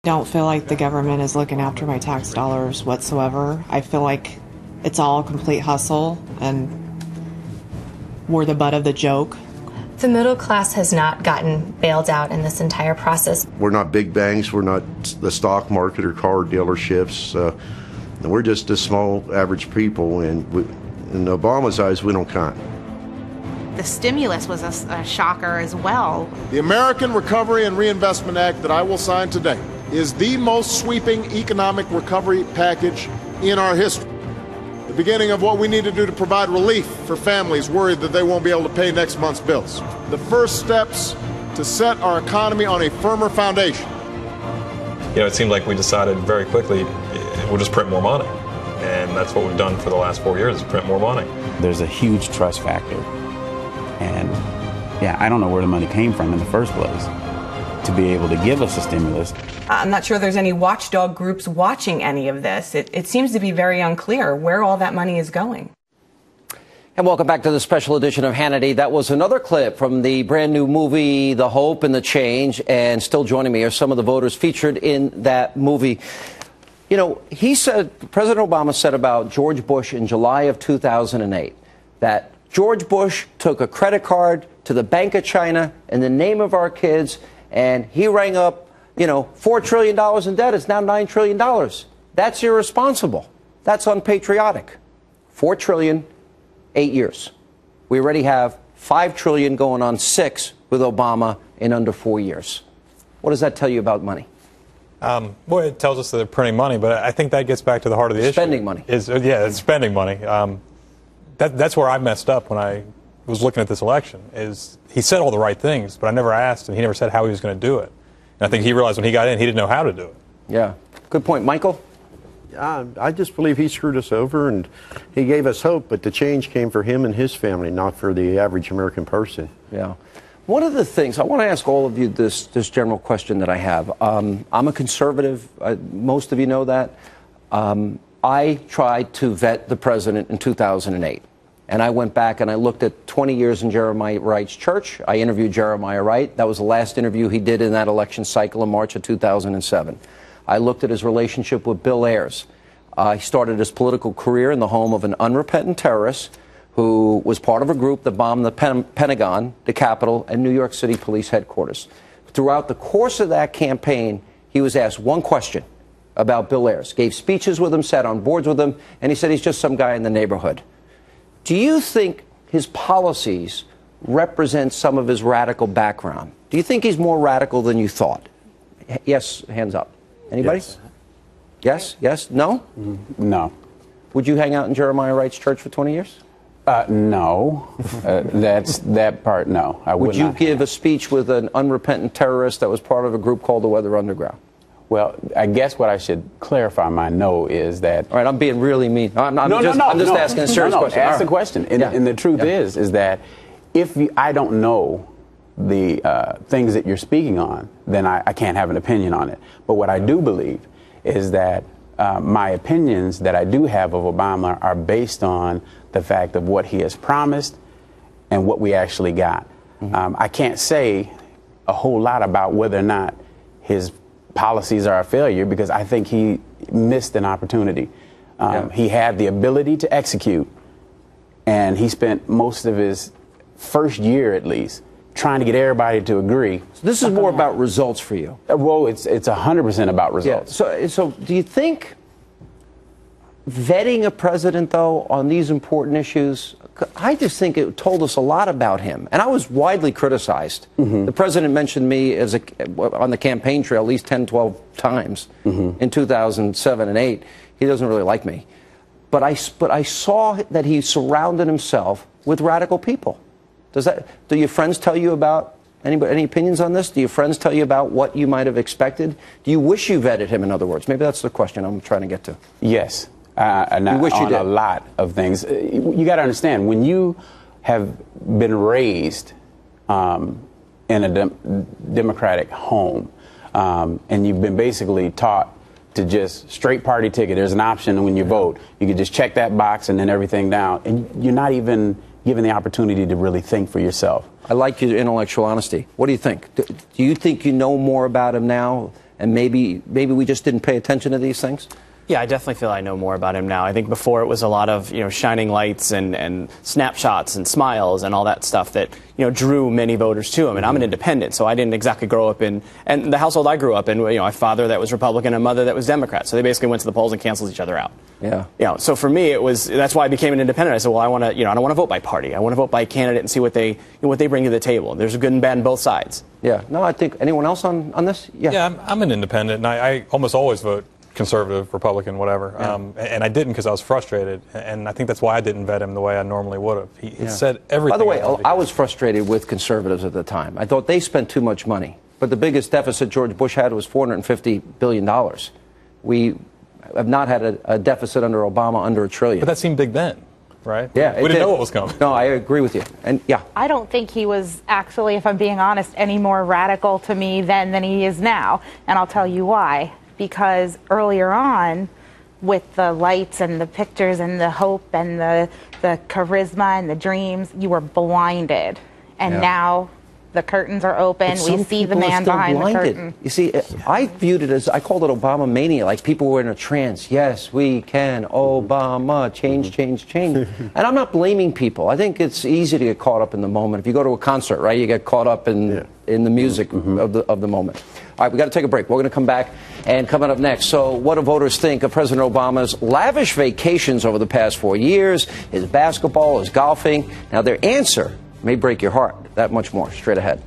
Don't feel like the government is looking after my tax dollars whatsoever. I feel like it's all a complete hustle and we're the butt of the joke. The middle class has not gotten bailed out in this entire process. We're not big banks. We're not the stock market or car dealerships. We're just a small, average people, and in Obama's eyes, we don't count. The stimulus was a shocker as well. The American Recovery and Reinvestment Act that I will sign today is the most sweeping economic recovery package in our history. The beginning of what we need to do to provide relief for families worried that they won't be able to pay next month's bills. The first steps to set our economy on a firmer foundation. You know, it seemed like we decided very quickly we'll just print more money. And that's what we've done for the last 4 years, is print more money. There's a huge trust factor. And yeah, I don't know where the money came from in the first place to be able to give us a stimulus. I'm not sure there's any watchdog groups watching any of this. It seems to be very unclear where all that money is going. And welcome back to the special edition of Hannity. That was another clip from the brand new movie, The Hope and the Change. And still joining me are some of the voters featured in that movie. You know, President Obama said about George Bush in July of 2008 that George Bush took a credit card to the Bank of China in the name of our kids, and he rang up, $4 trillion in debt. It's now $9 trillion. That's irresponsible. That's unpatriotic. $4 trillion, 8 years. We already have $5 trillion going on 6 with Obama in under 4 years. What does that tell you about money? Well, it tells us that they're printing money, but I think that gets back to the heart of the issue. Spending money. It's spending money. That's where I messed up when I was looking at this election. Is he said all the right things, but I never asked, and he never said how he was going to do it. And I think he realized when he got in, he didn't know how to do it. Yeah. Good point. Michael? I just believe he screwed us over, and he gave us hope, but the change came for him and his family, not for the average American person. Yeah. One of the things, I want to ask all of you this general question that I have. I'm a conservative. Most of you know that. I tried to vet the president in 2008. And I went back and I looked at 20 years in Jeremiah Wright's church. I interviewed Jeremiah Wright. That was the last interview he did in that election cycle in March of 2007. I looked at his relationship with Bill Ayers. He started his political career in the home of an unrepentant terrorist who was part of a group that bombed the Pentagon, the Capitol, and New York City Police headquarters. Throughout the course of that campaign, he was asked one question about Bill Ayers, gave speeches with him, sat on boards with him, and he said he's just some guy in the neighborhood. Do you think his policies represent some of his radical background? Do you think he's more radical than you thought? Yes, hands up. Anybody? Yes. Yes? Yes? No? No. Would you hang out in Jeremiah Wright's church for 20 years? No. That part, no. I would you not. Give a speech with an unrepentant terrorist that was part of a group called the Weather Underground? Well, I guess what I should clarify my no is that... All right, I'm being really mean. I'm just asking a serious question. Ask the question. And the truth is that if I don't know the things that you're speaking on, then I can't have an opinion on it. But what I do believe is that my opinions that I do have of Obama are based on the fact of what he has promised and what we actually got. I can't say a whole lot about whether or not his policies are a failure, because I think he missed an opportunity. He had the ability to execute, and he spent most of his first year, at least, trying to get everybody to agree. So this is more about results for you. Well, it's 100% about results. Yeah. So do you think vetting a president, though, on these important issues, I just think it told us a lot about him. And I was widely criticized. The president mentioned me on the campaign trail at least 10, 12 times in 2007 and 8. He doesn't really like me. But I saw that he surrounded himself with radical people. Do your friends tell you about any opinions on this? Do your friends tell you about what you might have expected? Do you wish you vetted him, in other words? Maybe that's the question I'm trying to get to. Yes. You wish you did. A lot of things. You got to understand, when you have been raised in a democratic home, and you've been basically taught to just straight party ticket. There's an option when you vote. You can just check that box and then everything down. And you're not even given the opportunity to really think for yourself. I like your intellectual honesty. What do you think? Do you think you know more about him now and maybe we just didn't pay attention to these things? Yeah, I definitely feel I know more about him now. I think before it was a lot of, shining lights and snapshots and smiles and all that stuff that, drew many voters to him. And I'm an independent, so I didn't exactly grow up in, and the household I grew up in, a father that was Republican and a mother that was Democrat. So they basically went to the polls and canceled each other out. Yeah. So for me, that's why I became an independent. I said, well, I want to, I don't want to vote by party. I want to vote by candidate and see what they bring to the table. There's a good and bad on both sides. Yeah. No, I think anyone else on this? Yeah. Yeah, I'm an independent, and I almost always vote conservative, Republican, whatever. Yeah. And I didn't because I was frustrated, and I think that's why I didn't vet him the way I normally would have. He said everything. By the way, I was frustrated with conservatives at the time. I thought they spent too much money. But the biggest deficit George Bush had was $450 billion. We have not had a deficit under Obama under $1 trillion. But that seemed big then, right? Yeah, we didn't know what was coming. No, I agree with you. And yeah. I don't think he was actually, if I'm being honest, any more radical to me then than he is now. And I'll tell you why. Because earlier on, with the lights and the pictures and the hope and the charisma and the dreams, you were blinded. And now the curtains are open. We see the man behind the curtain. You see, I viewed it as, I called it Obama mania, like people were in a trance. Yes, we can. Obama, change, change, change. And I'm not blaming people. I think it's easy to get caught up in the moment. If you go to a concert, right, you get caught up in the music of the moment. All right, we got to take a break. We're going to come back, and coming up next, so what do voters think of President Obama's lavish vacations over the past 4 years, his basketball, his golfing? Now, their answer may break your heart. That much more straight ahead.